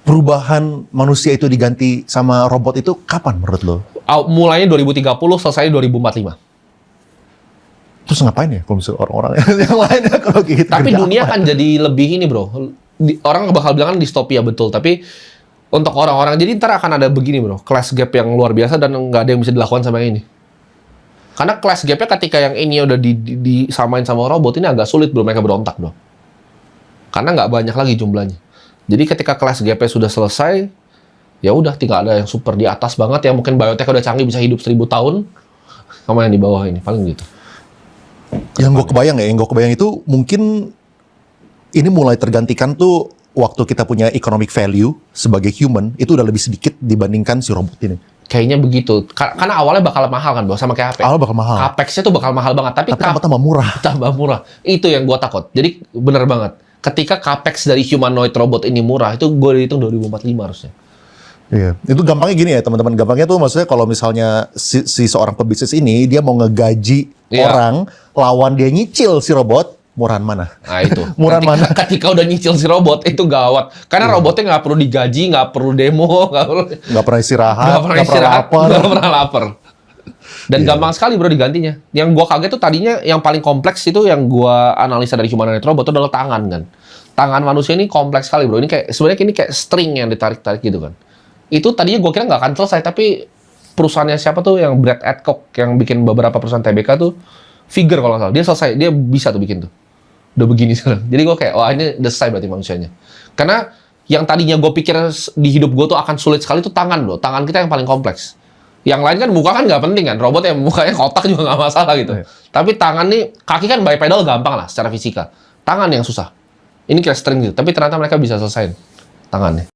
perubahan manusia itu diganti sama robot itu kapan menurut lo? Mulainya 2030, selesai 2045. Terus ngapain ya kalau misalnya orang-orang yang lain kalau gitu? Tapi kerja dunia apa? kan jadi lebih ini bro. Orang bakal bilang kan distopia betul, tapi untuk orang-orang jadi ntar akan ada begini bro, class gap yang luar biasa dan nggak ada yang bisa dilakukan sama yang ini. Karena class gapnya ketika yang ini udah disamain sama robot ini agak sulit bro, mereka berontak bro. Karena nggak banyak lagi jumlahnya. Jadi ketika class gapnya sudah selesai, ya udah tinggal ada yang super di atas banget yang mungkin biotech udah canggih bisa hidup 1000 tahun, sama yang di bawah ini paling gitu. Yang gue kebayang itu mungkin ini mulai tergantikan tuh waktu kita punya economic value sebagai human itu udah lebih sedikit dibandingkan si robot ini. Kayaknya begitu. Karena awalnya bakal mahal kan, bro, sama kayak HP. Awalnya bakal mahal. Capex-nya tuh bakal mahal banget, tapi tambah murah. Tambah murah. Itu yang gua takut. Jadi bener banget. Ketika capex dari humanoid robot ini murah, itu gue hitung 2045 harusnya. Iya, itu gampangnya gini ya teman-teman. Gampangnya tuh maksudnya kalau misalnya si seorang pebisnis ini dia mau ngegaji orang, lawan dia nyicil si robot, murahan mana? Nah itu. Murahan mana? Ketika udah nyicil si robot itu gawat. Karena robotnya nggak perlu digaji, nggak perlu demo, nggak pernah istirahat, nggak pernah lapar. Dan gampang sekali bro digantinya. Yang gua kaget tuh tadinya yang paling kompleks itu yang gua analisa dari humanoid robot itu adalah tangan kan. Tangan manusia ini kompleks sekali bro. Ini kayak sebenarnya ini kayak string yang ditarik-tarik gitu kan. Itu tadinya gua kira nggak akan selesai, tapi perusahaannya siapa tuh yang Brad Adcock yang bikin beberapa perusahaan TBK tuh Figure kalau nggak salah. Dia selesai, dia bisa tuh bikin tuh. Udah begini sekarang. Jadi gua kayak wah ini udah selesai berarti manusianya. Karena yang tadinya gua pikir di hidup gua tuh akan sulit sekali tuh tangan bro. Tangan kita yang paling kompleks. Yang lain kan muka kan nggak penting kan, robot yang mukanya kotak juga nggak masalah gitu. Tapi tangan nih, kaki kan bipedal gampang lah secara fisika. Tangan yang susah. Ini kayak string gitu, tapi ternyata mereka bisa selesain tangannya.